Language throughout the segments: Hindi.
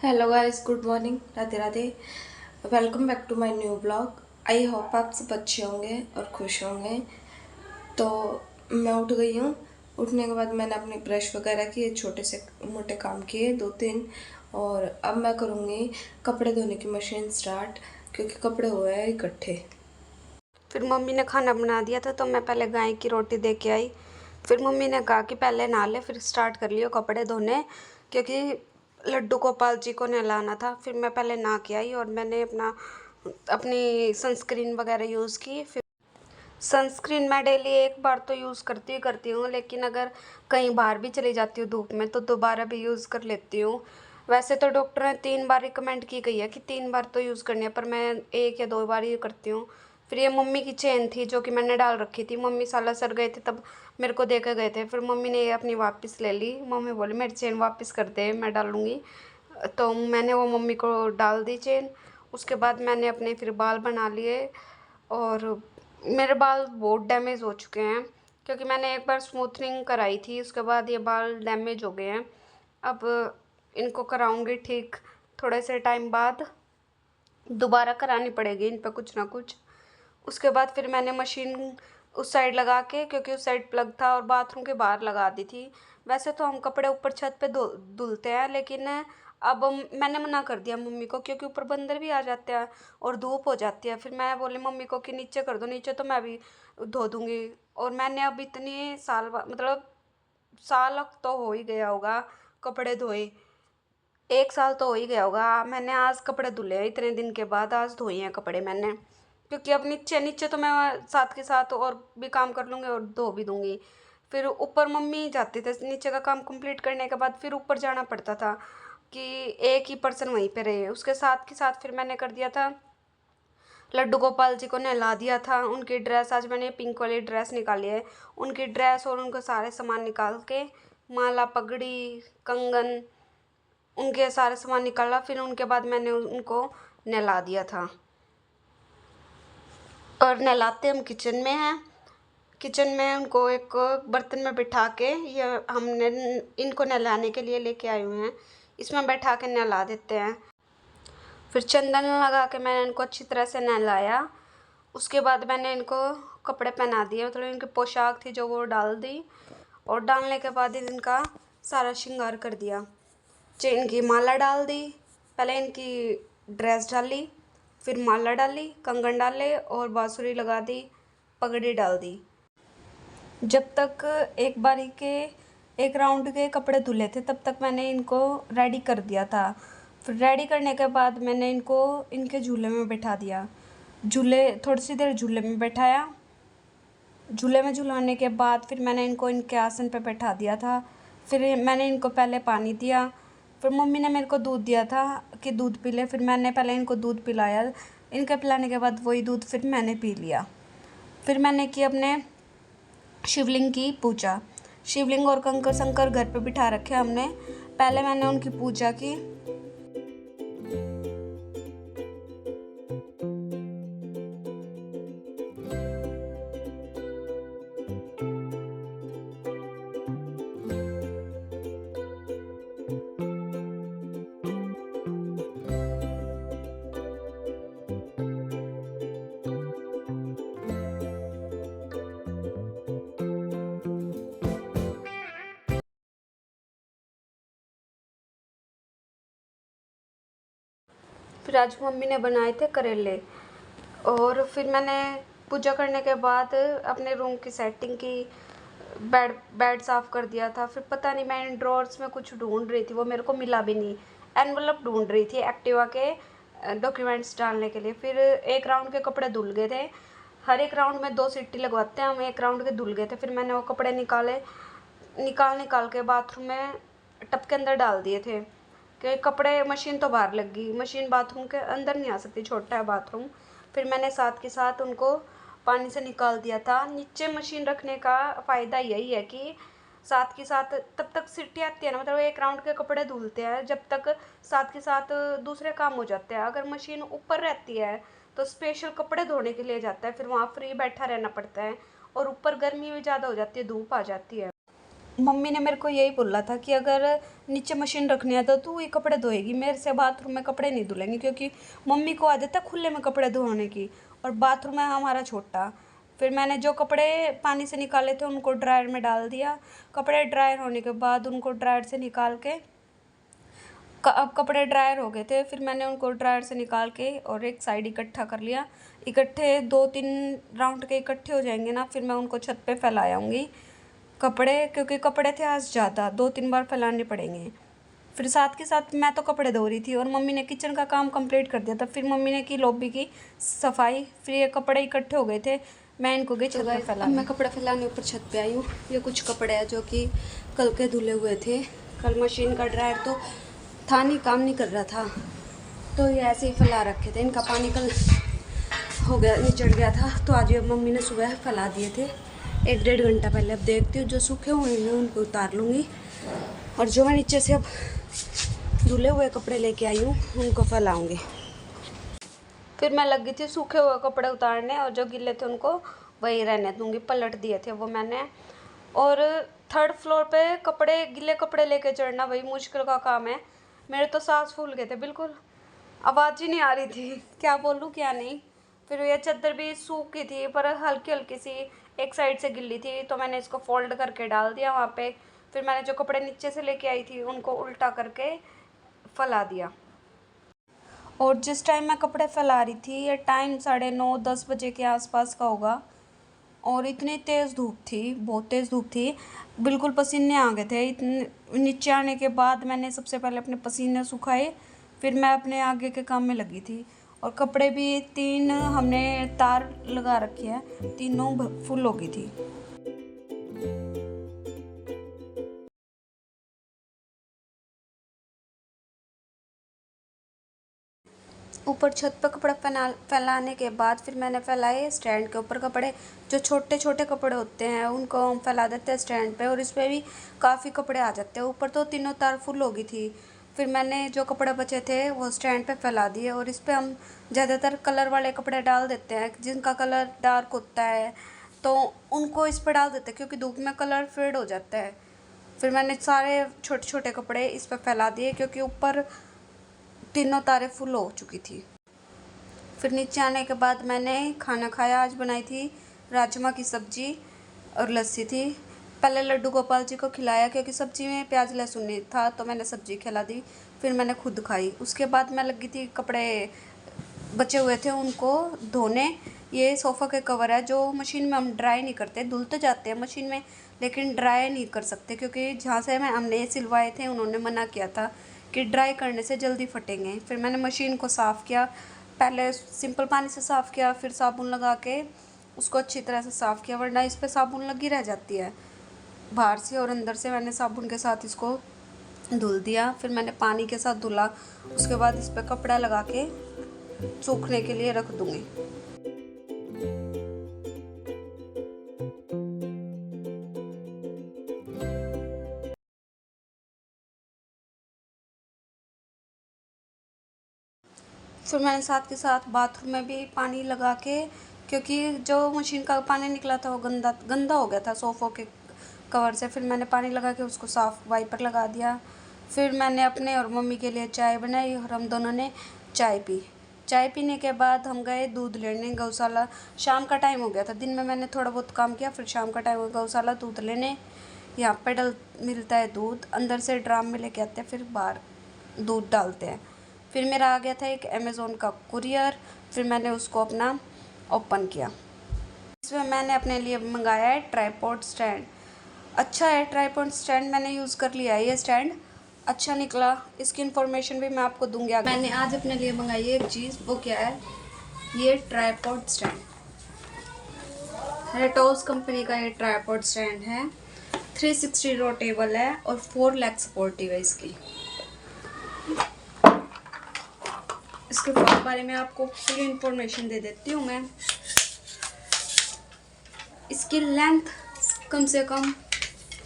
Hello guys, good morning, Radhe Radhe. Welcome back to my new blog. I hope आप सब अच्छे होंगे और खुश होंगे। तो मैं उठ गई हूँ। उठने के बाद मैंने अपने ब्रश वगैरह किए, छोटे से मोटे काम किए 2-3। और अब मैं करूँगी कपड़े धोने की मशीन स्टार्ट, क्योंकि कपड़े हुए हैं इकट्ठे। फिर मम्मी ने खाना बना दिया था तो मैं पहले गाय की रोटी दे के आई। फिर मम्मी ने कहा कि पहले नहा ले फिर स्टार्ट कर लियो कपड़े धोने, क्योंकि लड्डू गोपाल जी को नहलाना था। फिर मैं पहले नहा के आई और मैंने अपनी सनस्क्रीन वगैरह यूज़ की। फिर सनस्क्रीन मैं डेली एक बार तो यूज़ करती हूँ, लेकिन अगर कहीं बाहर भी चली जाती हूँ धूप में तो दोबारा भी यूज़ कर लेती हूँ। वैसे तो डॉक्टर ने 3 बार रिकमेंड की गई है कि 3 बार तो यूज़ करनी है, पर मैं 1 या 2 बार ही करती हूँ। फिर ये मम्मी की चेन थी जो कि मैंने डाल रखी थी। मम्मी सालासर गए थे तब मेरे को दे के गए थे। फिर मम्मी ने ये अपनी वापस ले ली। मम्मी बोली मेरी चेन वापस कर दे, मैं डालूँगी। तो मैंने वो मम्मी को डाल दी चेन। उसके बाद मैंने अपने फिर बाल बना लिए। और मेरे बाल बहुत डैमेज हो चुके हैं, क्योंकि मैंने एक बार स्मूथनिंग कराई थी, उसके बाद ये बाल डैमेज हो गए हैं। अब इनको कराऊंगी ठीक थोड़े से टाइम बाद, दोबारा करानी पड़ेगी इन पे कुछ ना कुछ। उसके बाद फिर मैंने मशीन उस साइड लगा के, क्योंकि उस साइड प्लग था, और बाथरूम के बाहर लगा दी थी। वैसे तो हम कपड़े ऊपर छत पे धुलते हैं, लेकिन अब मैंने मना कर दिया मम्मी को, क्योंकि ऊपर बंदर भी आ जाते हैं और धूप हो जाती है। फिर मैं बोली मम्मी को कि नीचे कर दो, नीचे तो मैं भी धो दूँगी। और मैंने अब इतनी साल मतलब साल तो हो ही गया होगा कपड़े धोए। 1 साल तो हो ही गया होगा। मैंने आज कपड़े धुले हैं, इतने दिन के बाद आज धोए हैं कपड़े मैंने, क्योंकि अब नीचे नीचे तो मैं साथ के साथ और भी काम कर लूँगी और धो भी दूँगी। फिर ऊपर मम्मी जाते थे नीचे का काम कंप्लीट करने के बाद, फिर ऊपर जाना पड़ता था कि एक ही पर्सन वहीं पे रहे। उसके साथ के साथ फिर मैंने कर दिया था, लड्डू गोपाल जी को नहला दिया था। उनकी ड्रेस, आज मैंने पिंक वाली ड्रेस निकाली है, उनकी ड्रेस और उनके सारे सामान निकाल के, माला, पगड़ी, कंगन, उनके सारे सामान निकाला। फिर उनके बाद मैंने उनको नहला दिया था। और नहलाते हम किचन में हैं। किचन में उनको एक बर्तन में बिठा के, ये हमने इनको नहलाने के लिए लेके आए हुए हैं, इसमें बैठा के नहला देते हैं। फिर चंदन लगा के मैंने इनको अच्छी तरह से नहलाया। उसके बाद मैंने इनको कपड़े पहना दिए, मतलब इनकी पोशाक थी जो वो डाल दी। और डालने के बाद इनका सारा श्रृंगार कर दिया। चेन की माला डाल दी, पहले इनकी ड्रेस डाली, फिर माला डाली, कंगन डाले और बांसुरी लगा दी, पगड़ी डाल दी। जब तक एक राउंड के कपड़े धुले थे तब तक मैंने इनको रेडी कर दिया था। फिर रेडी करने के बाद मैंने इनको इनके झूले में बैठा दिया। थोड़ी सी देर झूले में बैठाया। झूले में झुलाने के बाद फिर मैंने इनको इनके आसन पे बैठा दिया था। फिर मैंने इनको पहले पानी दिया। फिर मम्मी ने मेरे को दूध दिया था कि दूध पी ले। फिर मैंने पहले इनको दूध पिलाया। इनके पिलाने के बाद वही दूध फिर मैंने पी लिया। फिर मैंने की अपने शिवलिंग की पूजा। शिवलिंग और कंकर शंकर घर पे बिठा रखे हमने। पहले मैंने उनकी पूजा की। फिर आज मम्मी ने बनाए थे करेले। और फिर मैंने पूजा करने के बाद अपने रूम की सेटिंग की, बेड साफ़ कर दिया था। फिर पता नहीं, मैं इन ड्रॉर्स में कुछ ढूंढ रही थी, वो मेरे को मिला भी नहीं। एनवलप ढूंढ रही थी एक्टिवा के डॉक्यूमेंट्स डालने के लिए। फिर एक राउंड के कपड़े धुल गए थे। हर एक राउंड में 2 सीटी लगवाते हैं हम, एक राउंड के धुल गए थे। फिर मैंने वो कपड़े निकाल के बाथरूम में टब के अंदर डाल दिए थे, कि कपड़े, मशीन तो बाहर लग गई, मशीन बाथरूम के अंदर नहीं आ सकती, छोटा है बाथरूम। फिर मैंने साथ के साथ उनको पानी से निकाल दिया था। नीचे मशीन रखने का फ़ायदा यही है कि साथ के साथ तब तक सीटी आती है ना, मतलब एक राउंड के कपड़े धुलते हैं जब तक साथ के साथ दूसरे काम हो जाते हैं। अगर मशीन ऊपर रहती है तो स्पेशल कपड़े धोने के लिए जाता है, फिर वहाँ फ्री बैठा रहना पड़ता है, और ऊपर गर्मी भी ज़्यादा हो जाती है, धूप आ जाती है। मम्मी ने मेरे को यही बोला था कि अगर नीचे मशीन रखनी है तो तू ये कपड़े धोएगी, मेरे से बाथरूम में कपड़े नहीं धुलेंगे, क्योंकि मम्मी को आदत है खुले में कपड़े धोने की, और बाथरूम है हमारा छोटा। फिर मैंने जो कपड़े पानी से निकाले थे उनको ड्रायर में डाल दिया। कपड़े ड्रायर होने के बाद उनको ड्रायर से निकाल के अब कपड़े ड्रायर हो गए थे, फिर मैंने उनको ड्रायर से निकाल के और एक साइड इकट्ठा कर लिया। इकट्ठे 2-3 राउंड के इकट्ठे हो जाएंगे ना, फिर मैं उनको छत पे फैलाऊँगी कपड़े, क्योंकि कपड़े थे आज ज़्यादा, 2-3 बार फैलाने पड़ेंगे। फिर साथ के साथ मैं तो कपड़े धो रही थी और मम्मी ने किचन का काम कंप्लीट कर दिया था। फिर मम्मी ने की लॉबी की सफाई, फिर ये कपड़े इकट्ठे हो गए थे, मैं इनको गई छत पे फैला। मैं कपड़े फैलाने ऊपर छत पे आई हूँ। ये कुछ कपड़े हैं जो कि कल के धुले हुए थे। कल मशीन का ड्रायर तो था नहीं, काम नहीं कर रहा था, तो ये ऐसे ही फैला रखे थे। इनका पानी कल हो गया, निचड़ गया था, तो आज ये मम्मी ने सुबह फैला दिए थे 1-1.5 घंटा पहले। अब देखती हूँ, जो सूखे हुए हैं उनको उतार लूँगी, और जो मैं नीचे से अब धुले हुए कपड़े लेके आई हूँ उनको फैलाऊँगी। फिर मैं लगी थी सूखे हुए कपड़े उतारने, और जो गिले थे उनको वही रहने दूँगी। पलट दिए थे वो मैंने। और 3rd फ्लोर पे कपड़े, गिले कपड़े लेके चढ़ना वही मुश्किल का काम है। मेरे तो सांस फूल गए थे, बिल्कुल आवाज़ ही नहीं आ रही थी, क्या बोलूँ क्या नहीं। फिर ये चादर भी सूखी थी पर हल्की हल्की सी एक साइड से गिल्ली थी, तो मैंने इसको फोल्ड करके डाल दिया वहाँ पे। फिर मैंने जो कपड़े नीचे से लेके आई थी उनको उल्टा करके फैला दिया। और जिस टाइम मैं कपड़े फैला रही थी, ये टाइम 9:30-10 बजे के आसपास का होगा, और इतनी तेज़ धूप थी, बहुत तेज़ धूप थी, बिल्कुल पसीने आ गए थे। इतने नीचे आने के बाद मैंने सबसे पहले अपने पसीने सुखाए, फिर मैं अपने आगे के काम में लगी थी। और कपड़े भी 3 हमने तार लगा रखी है, तीनों फुल हो गई थी। ऊपर छत पर कपड़ा फैलाने के बाद फिर मैंने फैलाए स्टैंड के ऊपर कपड़े। जो छोटे छोटे कपड़े होते हैं उनको हम फैला देते हैं स्टैंड पे, और इस पर भी काफ़ी कपड़े आ जाते हैं। ऊपर तो तीनों तार फुल हो गई थी। फिर मैंने जो कपड़े बचे थे वो स्टैंड पे फैला दिए, और इस पर हम ज़्यादातर कलर वाले कपड़े डाल देते हैं। जिनका कलर डार्क होता है तो उनको इस पर डाल देते हैं, क्योंकि धूप में कलर फेड हो जाता है। फिर मैंने सारे छोटे छोटे कपड़े इस पर फैला दिए, क्योंकि ऊपर तीनों तारें फुल हो चुकी थी। फिर नीचे आने के बाद मैंने खाना खाया। आज बनाई थी राजमा की सब्ज़ी और लस्सी थी। पहले लड्डू गोपाल जी को खिलाया, क्योंकि सब्ज़ी में प्याज लहसुन नहीं था, तो मैंने सब्ज़ी खिला दी। फिर मैंने खुद खाई। उसके बाद मैं लगी थी कपड़े बचे हुए थे उनको धोने। ये सोफ़ा के कवर है जो मशीन में हम ड्राई नहीं करते, धुल तो जाते हैं मशीन में, लेकिन ड्राई नहीं कर सकते, क्योंकि जहाँ से हमने सिलवाए थे उन्होंने मना किया था कि ड्राई करने से जल्दी फटेंगे। फिर मैंने मशीन को साफ़ किया, पहले सिंपल पानी से साफ़ किया, फिर साबुन लगा के उसको अच्छी तरह से साफ़ किया, वरना इस पर साबुन लगी रह जाती है बाहर से और अंदर से। मैंने साबुन के साथ इसको धुल दिया, फिर मैंने पानी के साथ धुला। उसके बाद इस पर कपड़ा लगा के सूखने के लिए रख दूँगी। फिर मैंने साथ के साथ बाथरूम में भी पानी लगा के, क्योंकि जो मशीन का पानी निकला था वो गंदा हो गया था सोफ़ों के कवर से। फिर मैंने पानी लगा के उसको साफ़ वाइपर लगा दिया। फिर मैंने अपने और मम्मी के लिए चाय बनाई और हम दोनों ने चाय पी। चाय पीने के बाद हम गए दूध लेने गौशाला। शाम का टाइम हो गया था, दिन में मैंने थोड़ा बहुत काम किया, फिर शाम का टाइम हो गौशाला दूध लेने। यहाँ पे मिलता है दूध, अंदर से ड्राम में लेके आते हैं, फिर बाहर दूध डालते हैं। फिर मेरा आ गया था एक अमेज़ोन का कुरियर, फिर मैंने उसको अपना ओपन किया। इसमें मैंने अपने लिए मंगाया है ट्राइपॉड स्टैंड। अच्छा है ट्राइपॉड स्टैंड, मैंने यूज़ कर लिया है, ये स्टैंड अच्छा निकला। इसकी इन्फॉर्मेशन भी मैं आपको दूंगी आगे। मैंने आज अपने लिए मंगाई है एक चीज़, वो क्या है, ये ट्राइपॉड स्टैंड। रेटोस कंपनी का ये ट्राइपॉड स्टैंड है, 360 रोटेबल है और 4 लेग सपोर्टिव है। इसके बारे में आपको पूरी इन्फॉर्मेशन दे देती हूँ मैं। इसकी लेंथ कम से कम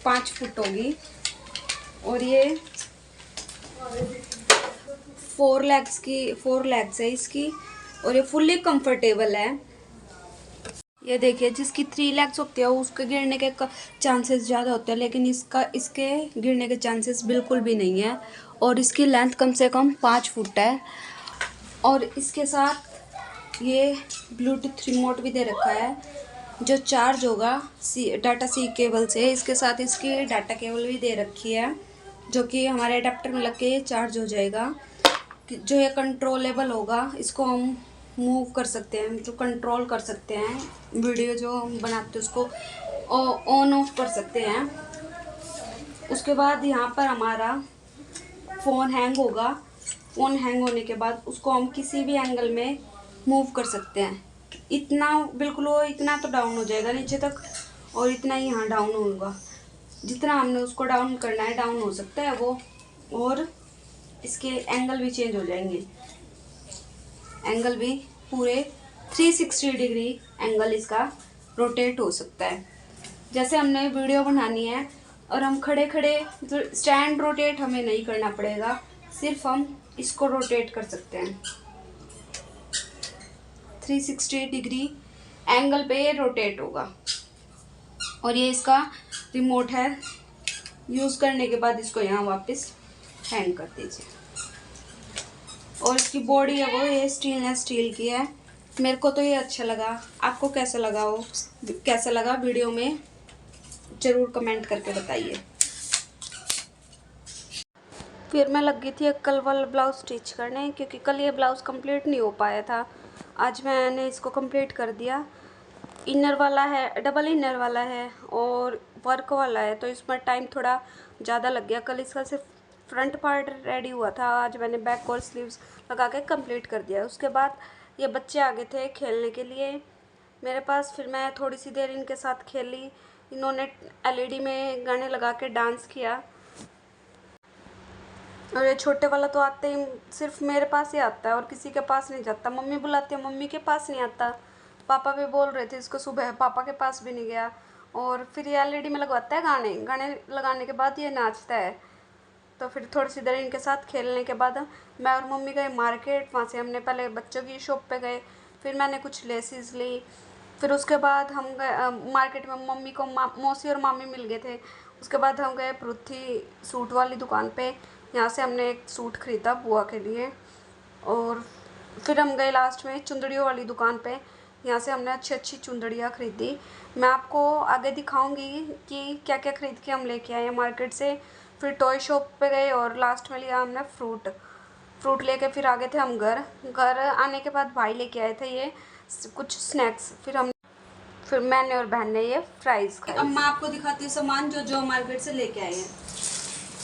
5 फुट होगी, और ये 4 लेग्स है इसकी, और ये फुल्ली कंफर्टेबल है। ये देखिए, जिसकी 3 लेग्स होती है उसके गिरने के चांसेस ज़्यादा होते हैं, लेकिन इसके गिरने के चांसेस बिल्कुल भी नहीं है। और इसकी लेंथ कम से कम 5 फुट है। और इसके साथ ये ब्लूटूथ रिमोट भी दे रखा है जो चार्ज होगा डाटा सी केबल से। इसके साथ इसकी डाटा केबल भी दे रखी है जो कि हमारे अडेप्टर में लग के ये चार्ज हो जाएगा। जो ये कंट्रोलेबल होगा, इसको हम मूव कर सकते हैं, जो कंट्रोल कर सकते हैं। वीडियो जो हम बनाते हैं उसको ऑन ऑफ कर सकते हैं। उसके बाद यहाँ पर हमारा फ़ोन हैंग होगा। फ़ोन हैंग होने के बाद उसको हम किसी भी एंगल में मूव कर सकते हैं। इतना बिल्कुल वो इतना तो डाउन हो जाएगा नीचे तक, और इतना ही यहाँ डाउन होगा। जितना हमने उसको डाउन करना है डाउन हो सकता है वो। और इसके एंगल भी चेंज हो जाएंगे। एंगल भी पूरे 360 डिग्री एंगल इसका रोटेट हो सकता है। जैसे हमने वीडियो बनानी है और हम खड़े खड़े स्टैंड रोटेट हमें नहीं करना पड़ेगा, सिर्फ हम इसको रोटेट कर सकते हैं। 360 डिग्री एंगल पे ये रोटेट होगा। और ये इसका रिमोट है। यूज़ करने के बाद इसको यहाँ वापस हैंग कर दीजिए। और इसकी बॉडी है वो ये स्टेनलेस स्टील की है। मेरे को तो ये अच्छा लगा। आपको कैसा लगा वीडियो में ज़रूर कमेंट करके बताइए। फिर मैं लग गई थी एक कल वाला ब्लाउज स्टिच करने, क्योंकि कल ये ब्लाउज़ कंप्लीट नहीं हो पाया था। आज मैंने इसको कंप्लीट कर दिया। इनर वाला है, डबल इनर वाला है और वर्क वाला है, तो इसमें टाइम थोड़ा ज़्यादा लग गया। कल इसका सिर्फ फ्रंट पार्ट रेडी हुआ था, आज मैंने बैक और स्लीव्स लगा के कंप्लीट कर दिया। उसके बाद ये बच्चे आ गए थे खेलने के लिए मेरे पास। फिर मैं थोड़ी सी देर इनके साथ खेली। इन्होंने एलईडी में गाने लगा के डांस किया। और ये छोटे वाला तो आते ही सिर्फ मेरे पास ही आता है और किसी के पास नहीं जाता। मम्मी बुलाती है, मम्मी के पास नहीं आता। पापा भी बोल रहे थे इसको सुबह, पापा के पास भी नहीं गया। और फिर ये एलईडी में लगवाता है गाने लगाने के बाद ये नाचता है। तो फिर थोड़ी सी देर इनके साथ खेलने के बाद मैं और मम्मी गए मार्केट। वहाँ से हमने पहले बच्चों की शॉप पे गए, फिर मैंने कुछ लेसिस ली। फिर उसके बाद हम गए मार्केट में, मम्मी को मौसी और मामी मिल गए थे। उसके बाद हम गए पृथ्वी सूट वाली दुकान पे। यहाँ से हमने एक सूट ख़रीदा बुआ के लिए। और फिर हम गए लास्ट में चुंदड़ियों वाली दुकान पे। यहाँ से हमने अच्छी अच्छी चुंदड़ियाँ ख़रीदी। मैं आपको आगे दिखाऊंगी कि क्या क्या ख़रीद के हम लेके आए हैं मार्केट से। फिर टॉय शॉप पे गए और लास्ट में लिया हमने फ्रूट लेके फिर आ गए थे हम घर आने के बाद भाई लेके आए थे ये कुछ स्नैक्स। फिर मैंने और बहन ने ये फ्राइज़ खाई। अब मैं आपको दिखाती हूँ सामान जो जो मार्केट से लेके आए हैं।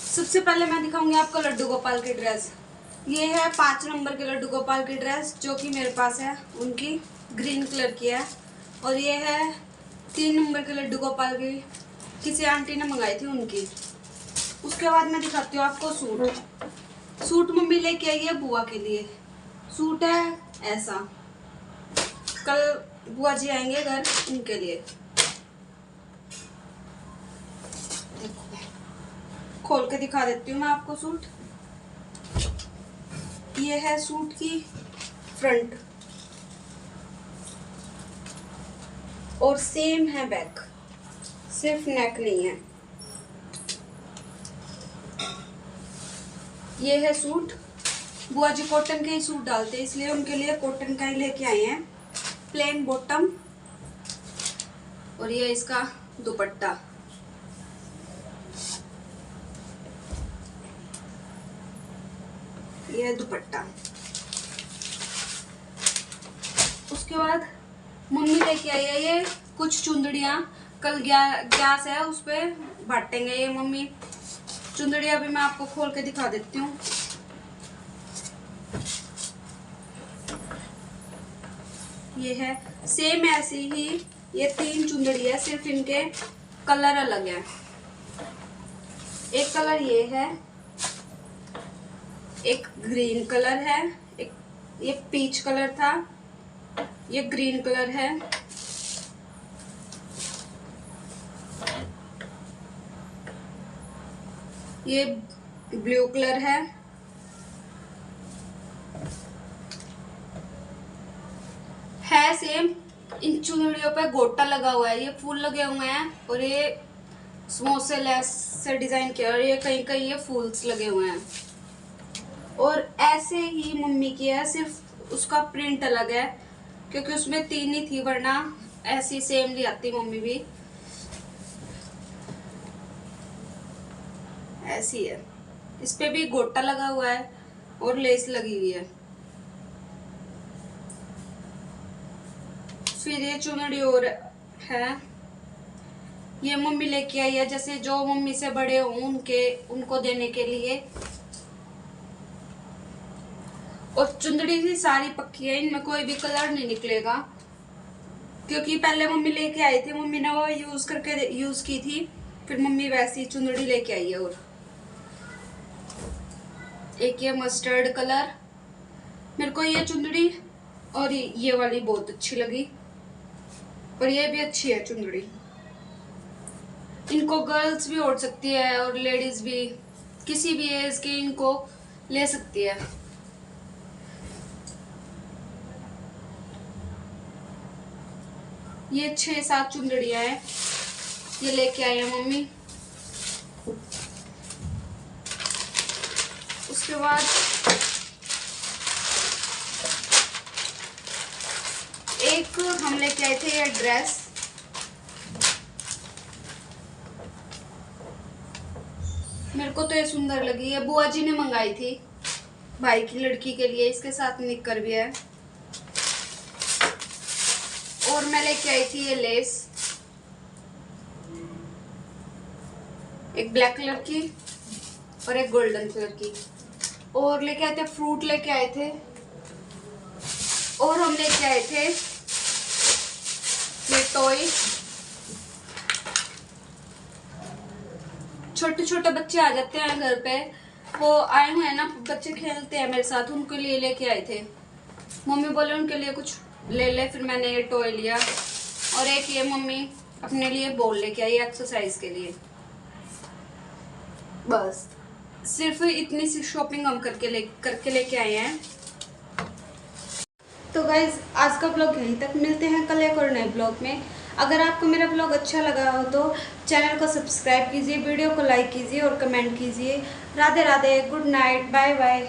सबसे पहले मैं दिखाऊंगी आपको लड्डू गोपाल की ड्रेस। ये है 5 नंबर के लड्डू गोपाल की ड्रेस जो कि मेरे पास है, उनकी ग्रीन कलर की है। और ये है 3 नंबर के लड्डू गोपाल की, किसी आंटी ने मंगाई थी उनकी। उसके बाद मैं दिखाती हूँ आपको सूट मम्मी लेके आई है बुआ के लिए। सूट है ऐसा, कल बुआ जी आएंगे घर उनके लिए। देखो खोल के दिखा देती हूँ मैं आपको सूट। ये है सूट की फ्रंट और सेम है बैक, सिर्फ नेक नहीं है। ये है सूट। बुआ जी कॉटन के ही सूट डालते हैं, इसलिए उनके लिए कॉटन का ही लेके आए हैं, प्लेन बॉटम। और ये इसका दुपट्टा। ये दुपट्टा। उसके बाद मम्मी लेके आई है ये कुछ चुंदड़ियाँ। कल गैस है उस पे बांटेंगे ये मम्मी। चुंदड़ियाँ भी मैं आपको खोल के दिखा देती हूँ। ये है सेम ऐसी ही, ये 3 चुंदड़ी है, सिर्फ इनके कलर अलग है। एक कलर ये है, एक ग्रीन कलर है, एक ये पीच कलर था, ये ग्रीन कलर है। ये ब्लू कलर है सेम इन चुनरियों पे गोटा लगा हुआ है, ये फूल लगे हुए हैं और ये समोसे लेस से डिजाइन किया और ये कहीं कहीं ये फूल्स लगे हुए हैं। और ऐसे ही मम्मी की है, सिर्फ उसका प्रिंट अलग है क्योंकि उसमें 3 ही थी, वरना ऐसी सेम ली आती मम्मी भी। ऐसी है, इस पे भी गोटा लगा हुआ है और लेस लगी हुई है। फिर ये चुनरी और है, ये मम्मी लेके आई है, जैसे जो मम्मी से बड़े हों उनको देने के लिए। और चुंदड़ी की सारी पक्की है, इनमें कोई भी कलर नहीं निकलेगा क्योंकि पहले मम्मी लेके आई थी, मम्मी ने वो यूज की थी, फिर मम्मी वैसी चुंदड़ी लेके आई है। और एक ये मस्टर्ड कलर, मेरे को ये चुंदड़ी और ये वाली बहुत अच्छी लगी, और ये भी अच्छी है चुंदड़ी। इनको गर्ल्स भी ओढ़ सकती है और लेडीज भी, किसी भी एज के इनको ले सकती है। ये 6-7 चुंदड़ियां हैं, ये लेके आई है मम्मी। उसके बाद एक हम लेके आए थे ये ड्रेस, मेरे को तो ये सुंदर लगी है, बुआ जी ने मंगाई थी भाई की लड़की के लिए, इसके साथ निक्कर भी है। और मैं लेके आई थी ये लेस, एक ब्लैक कलर की और एक गोल्डन कलर की। और लेके आए थे फ्रूट, लेके आए थे। और हम लेके आए थे ये टॉय, छोटे छोटे बच्चे आ जाते हैं घर पे, वो आए हुए हैं ना, बच्चे खेलते हैं मेरे साथ, उनके लिए लेके आए थे। मम्मी बोले उनके लिए कुछ ले ले, फिर मैंने ये टॉय लिया। और एक ये मम्मी अपने लिए बॉल लेके आई एक्सरसाइज के लिए। बस सिर्फ इतनी सी शॉपिंग हम करके लेके आए हैं। तो गाइज आज का ब्लॉग यहीं तक, मिलते हैं कल एक और नए ब्लॉग में। अगर आपको मेरा ब्लॉग अच्छा लगा हो तो चैनल को सब्सक्राइब कीजिए, वीडियो को लाइक कीजिए और कमेंट कीजिए। Radhe Radhe, good night, bye bye.